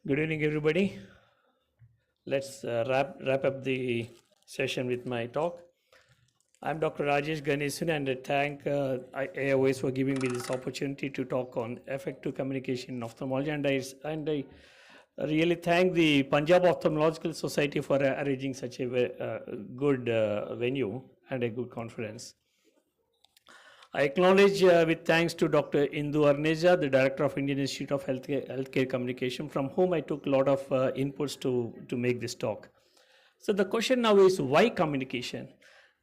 Good evening, everybody. Let's wrap up the session with my talk. I'm Dr. Rajesh GANESUNI, and I thank AIOCMTC4 for giving me this opportunity to talk on effective communication in ophthalmology. And I really thank the Punjab Ophthalmological Society for arranging such a good venue and a good conference. I acknowledge with thanks to Dr. Indu Arneja, the Director of Indian Institute of Healthcare Communication, from whom I took a lot of inputs to make this talk. So the question now is, why communication?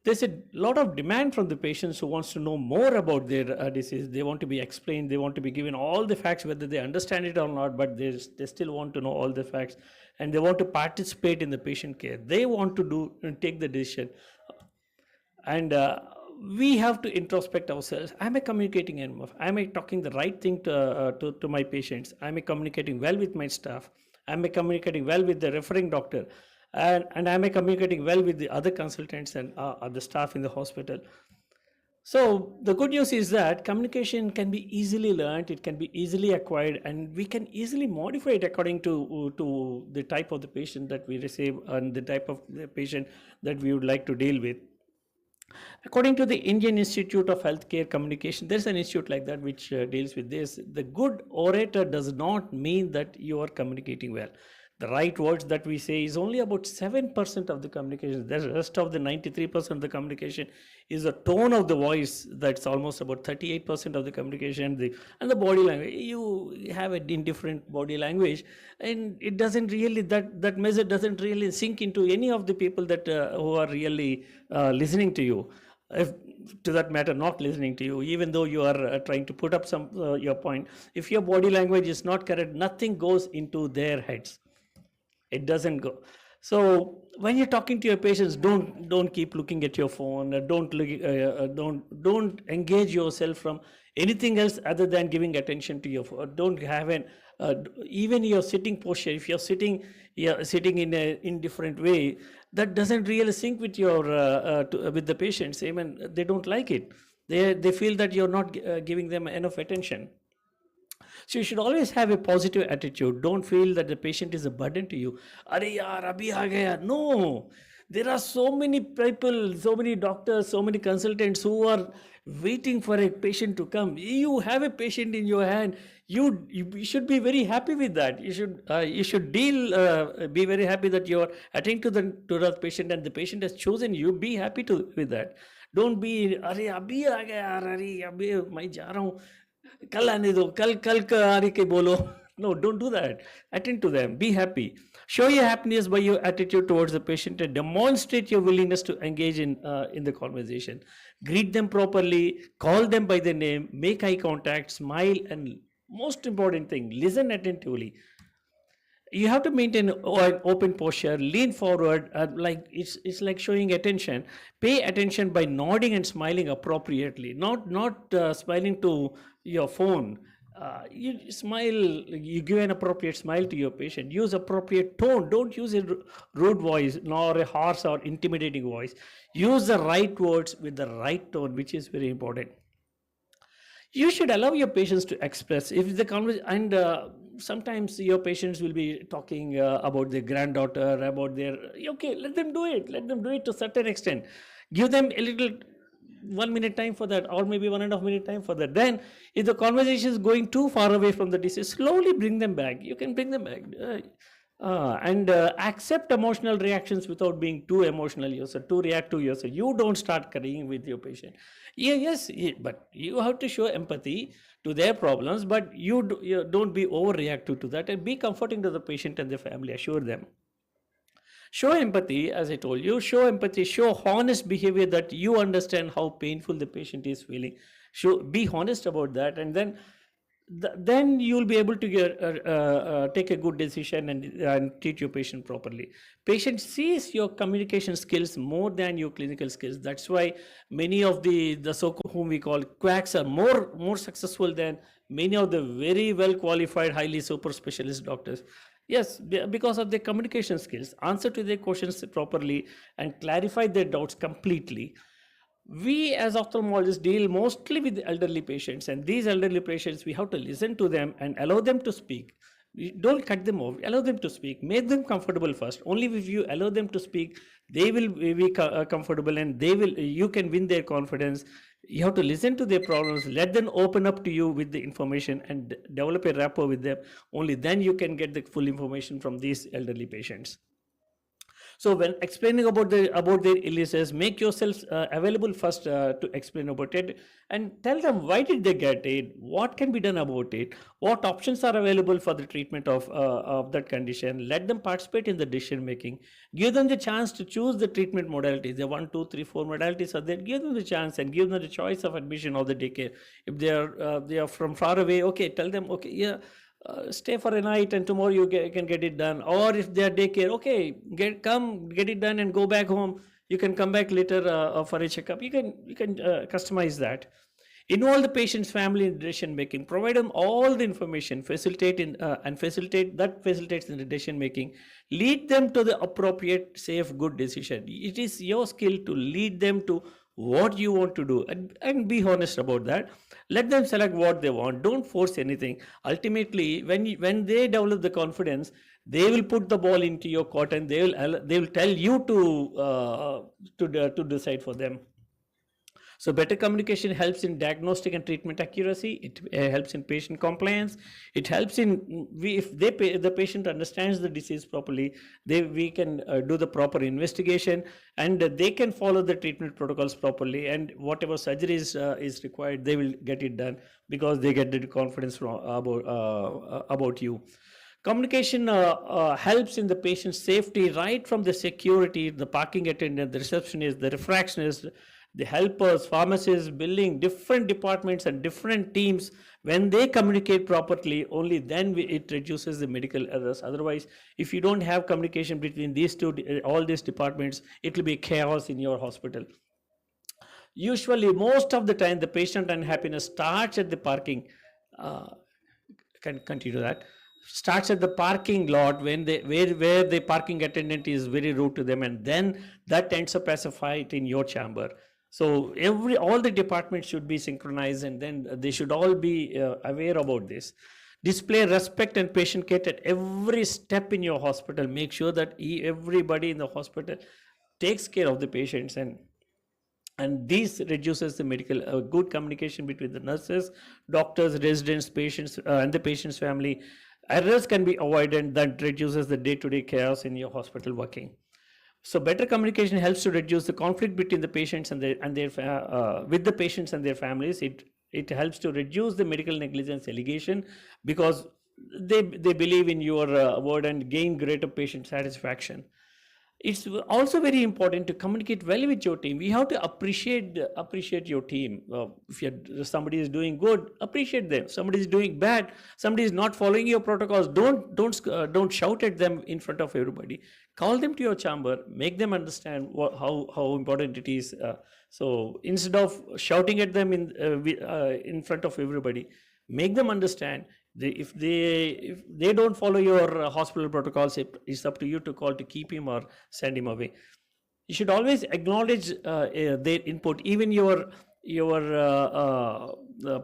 There's a lot of demand from the patients who wants to know more about their disease. They want to be explained, they want to be given all the facts, whether they understand it or not, but they still want to know all the facts, and they want to participate in the patient care. They want to take the decision. And we have to introspect ourselves. Am I communicating enough? Am I talking the right thing to my patients? Am I communicating well with my staff? Am I communicating well with the referring doctor? And am I communicating well with the other consultants and the staff in the hospital? So the good news is that communication can be easily learned, it can be easily acquired, and we can easily modify it according to the type of the patient that we receive and the type of the patient that we would like to deal with. According to the Indian Institute of Healthcare Communication, there's an institute like that which deals with this. The good orator does not mean that you are communicating well. The right words that we say is only about 7% of the communication. The rest of the 93% of the communication is the tone of the voice. That's almost about 38% of the communication. And the body language. You have an indifferent body language, and it doesn't really, that measure doesn't really sink into any of the people that who are really listening to you. If, to that matter, not listening to you, even though you are trying to put up some your point. If your body language is not correct, nothing goes into their heads. It doesn't go. So when you're talking to your patients, don't keep looking at your phone. Don't engage yourself from anything else other than giving attention to your phone. Don't have an even your sitting posture. If you're sitting in a indifferent way, that doesn't really sync with your with the patients. Even they don't like it. They feel that you're not giving them enough attention. So you should always have a positive attitude. Don't feel that the patient is a burden to you. Are yaar, abhi aa gaya. No. There are so many people, so many doctors, so many consultants who are waiting for a patient to come. You have a patient in your hand. You should be very happy with that. You should be very happy that you are attending to the patient and the patient has chosen you. Be happy with that. Don't be, अरे अभी आ गया यार, अरे अभी मैं जा रहा हूँ, कल आने दो, कल आने के बोलो. No, don't do that. Attend to them. Be happy. Show your happiness by your attitude towards the patient and demonstrate your willingness to engage in the conversation. Greet them properly, call them by their name, make eye contact, smile, and most important thing, listen attentively. You have to maintain an open posture, lean forward, like it's like showing attention. Pay attention by nodding and smiling appropriately, not smiling to your phone. You smile, you give an appropriate smile to your patient. Use appropriate tone. Don't use a rude voice nor a harsh or intimidating voice. Use the right words with the right tone, which is very important. You should allow your patients to express if the conversation, and sometimes your patients will be talking about their granddaughter, about their, okay, let them do it to a certain extent. Give them a little 1 minute time for that, or maybe 1.5 minute time for that. Then if the conversation is going too far away from the disease, slowly bring them back. You can bring them back. And accept emotional reactions without being too emotional yourself, too reactive yourself. You don't start crying with your patient. Yes, but you have to show empathy to their problems, but you don't be overreactive to that, and be comforting to the patient and the family. Assure them. Show empathy, as I told you. Show empathy. Show honest behavior, that you understand how painful the patient is feeling. Be honest about that, and then you'll be able to take a good decision and treat your patient properly. Patient sees your communication skills more than your clinical skills. That's why many of the so-called, whom we call quacks, are more successful than many of the very well qualified, highly super specialist doctors. Yes, because of their communication skills. Answer to their questions properly and clarify their doubts completely. We as ophthalmologists deal mostly with the elderly patients, and these elderly patients, we have to listen to them and allow them to speak. Don't cut them off. Allow them to speak. Make them comfortable first. Only if you allow them to speak, they will be comfortable, and they will. You can win their confidence. You have to listen to their problems. Let them open up to you with the information and develop a rapport with them. Only then you can get the full information from these elderly patients. So when explaining about their illnesses, make yourself available first to explain about it, and tell them why did they get it, what can be done about it, what options are available for the treatment of that condition. Let them participate in the decision making. Give them the chance to choose the treatment modalities. The 1, 2, 3, 4 modalities are there. Give them the chance and give them the choice of admission or the daycare. If they are from far away, okay, tell them, okay, yeah, stay for a night and tomorrow you can get it done. Or if they are daycare, okay, get it done and go back home. You can come back later for a checkup. You can customize that. Involve the patient's family in decision making. Provide them all the information. Facilitates in the decision making. Lead them to the appropriate, safe, good decision. It is your skill to lead them to what you want to do, and be honest about that. Let them select what they want. Don't force anything. Ultimately, when they develop the confidence, they will put the ball into your court, and they will tell you to decide for them. So better communication helps in diagnostic and treatment accuracy. It helps in patient compliance. It helps in if the patient understands the disease properly, we can do the proper investigation, and they can follow the treatment protocols properly. And whatever surgery is required, they will get it done because they get the confidence about you. Communication helps in the patient's safety, right from the security, the parking attendant, the receptionist, the refractionist, the helpers, pharmacists, billing, different departments and different teams. When they communicate properly, only then it reduces the medical errors. Otherwise, if you don't have communication between all these departments, it will be chaos in your hospital. Usually, most of the time, the patient unhappiness starts at the parking. Can continue that. Starts at the parking lot where the parking attendant is very rude to them, and then that ends up as a fight in your chamber. So all the departments should be synchronized, and then they should all be aware about this. Display respect and patient care at every step in your hospital. Make sure that everybody in the hospital takes care of the patients, and this reduces the medical good communication between the nurses, doctors, residents, patients, and the patient's family. Errors can be avoided. That reduces the day-to-day chaos in your hospital working. So better communication helps to reduce the conflict between the patients with the patients and their families. It helps to reduce the medical negligence allegation, because they believe in your word and gain greater patient satisfaction. It's also very important to communicate well with your team. We have to appreciate your team. If somebody is doing good, appreciate them. Somebody is doing bad, somebody is not following your protocols, don't shout at them in front of everybody. Call them to your chamber, make them understand how important it is. So instead of shouting at them in front of everybody, make them understand. If they don't follow your hospital protocols, it's up to you to call to keep him or send him away. You should always acknowledge their input. Even your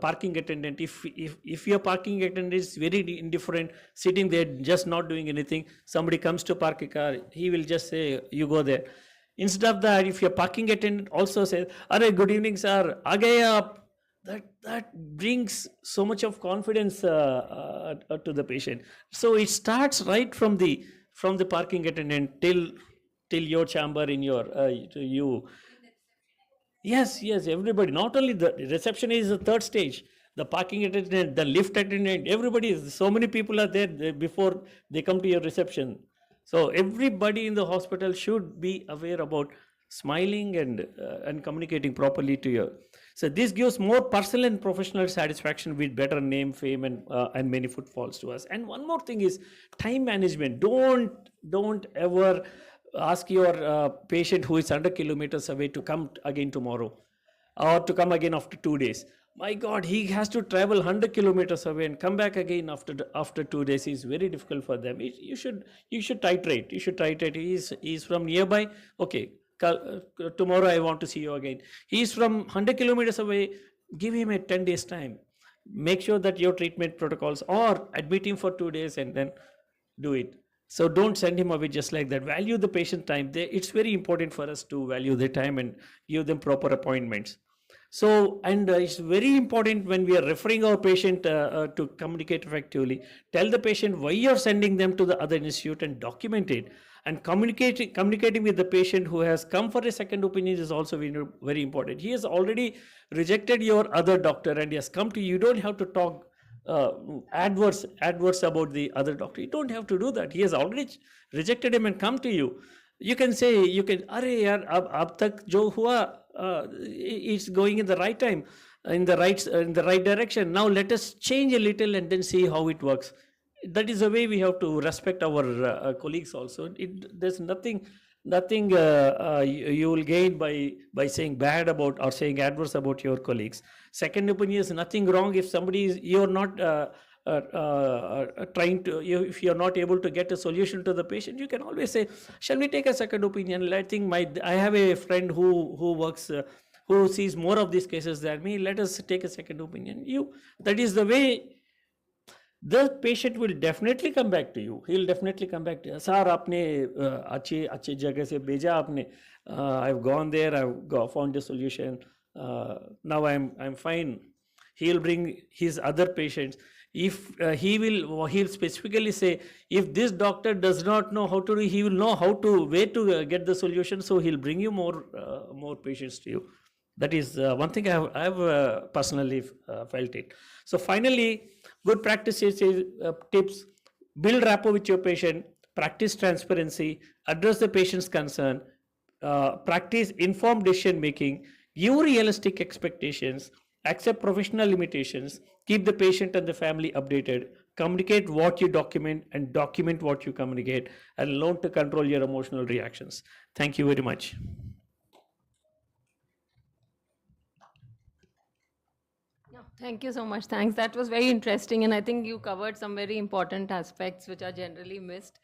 parking attendant, if your parking attendant is very indifferent, sitting there just not doing anything, somebody comes to park a car, he will just say, you go there. Instead of that, if your parking attendant also says, "Arey, good evening sir, aa gaye aap," that brings so much of confidence to the patient. So it starts right from the parking attendant till your chamber in your to you. Yes, everybody. Not only the reception is the third stage. The parking attendant, the lift attendant, everybody is. So many people are there before they come to your reception. So everybody in the hospital should be aware about smiling and communicating properly to you. So this gives more personal and professional satisfaction with better name, fame, and many footfalls to us. And one more thing is time management. Don't ever ask your patient who is 100 kilometers away to come again tomorrow, or to come again after 2 days. My God, he has to travel 100 kilometers away and come back again after 2 days. Is very difficult for them. You should titrate. He's from nearby. Okay, tomorrow I want to see you again. He's from 100 kilometers away. Give him a 10 days time. make sure that your treatment protocols, or admit him for 2 days and then do it. So don't send him away just like that. Value the patient time. It's very important for us to value their time and give them proper appointments. So, and it's very important when we are referring our patient to communicate effectively. Tell the patient why you're sending them to the other institute and document it. And communicating with the patient who has come for a second opinion is also very, very important. He has already rejected your other doctor and he has come to you. You don't have to talk adverse about the other doctor. You don't have to do that. He has already rejected him and come to you. You can say, you can, अरे यार अब तक जो हुआ, it's going in the right time, in the right direction. Now let us change a little and then see how it works. That is the way we have to respect our colleagues also. There's nothing you will gain by saying bad about or saying adverse about your colleagues. Second opinion is nothing wrong if somebody is, you're not trying to, if you're not able to get a solution to the patient, you can always say, shall we take a second opinion? I have a friend who works, who sees more of these cases than me. Let us take a second opinion. That is the way. The patient will definitely come back to you. He'll definitely come back to you. Sir, आपने अच्छी जगह से भेजा आपने. I've gone there. I've found a solution. Now I'm fine. He'll bring his other patients. If he'll specifically say, if this doctor does not know how to do, he will know where to get the solution. So he'll bring you more patients to you. That is one thing I've personally felt it. So finally, good practices tips: build rapport with your patient, practice transparency, address the patient's concern, practice informed decision making, give realistic expectations, accept professional limitations, keep the patient and the family updated, communicate what you document and document what you communicate, and learn to control your emotional reactions. Thank you very much. Thank you so much. Thanks. That was very interesting. And I think you covered some very important aspects which are generally missed.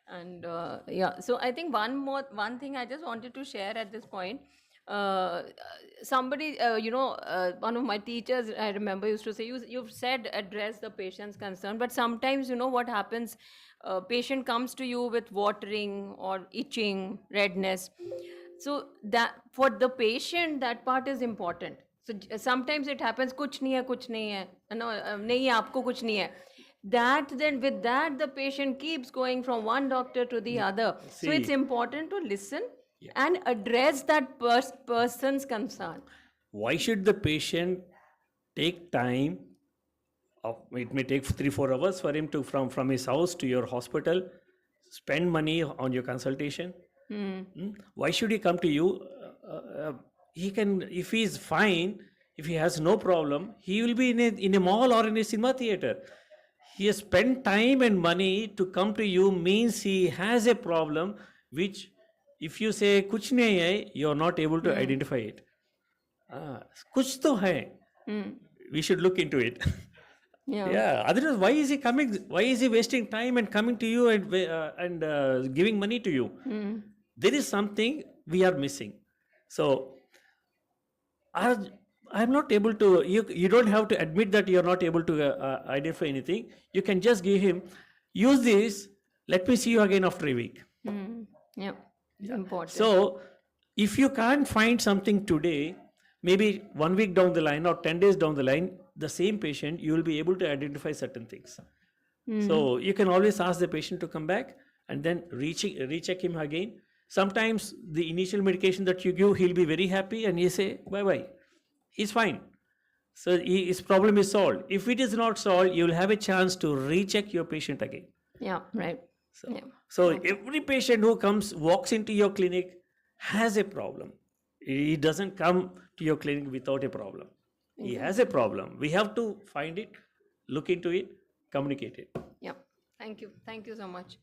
And yeah, so I think one thing I just wanted to share at this point. Somebody, one of my teachers, I remember, used to say, you've said address the patient's concern, but sometimes, what happens, patient comes to you with watering or itching, redness. So that for the patient, that part is important. So sometimes it happens, kuch nahi hai, no, nahi hai, aapko kuch nahi hai. Then with that, the patient keeps going from one doctor to the other. So it's important to listen and address that person's concern. Why should the patient take time? It may take 3-4 hours for him to from his house to your hospital, spend money on your consultation. Why should he come to you? He can, if he is fine, if he has no problem, he will be in a mall or in a cinema theater. He has spent time and money to come to you, means he has a problem which, if you say kuch nahi hai, you are not able to identify it. Kuch to hai. We should look into it. Yeah. Otherwise, why is he coming? Why is he wasting time and coming to you and giving money to you? There is something we are missing. So I'm not able to, you don't have to admit that you're not able to identify anything. You can just give him, use this, let me see you again after a week. Yeah, important. So if you can't find something today, maybe 1 week down the line or 10 days down the line, the same patient, you will be able to identify certain things. So you can always ask the patient to come back and then recheck him again. Sometimes the initial medication that you give, he'll be very happy and he say, bye-bye. He's fine. So his problem is solved. If it is not solved, you will have a chance to recheck your patient again. Yeah, right. So every patient who walks into your clinic has a problem. He doesn't come to your clinic without a problem. He has a problem. We have to find it, look into it, communicate it. Yeah. Thank you. Thank you so much.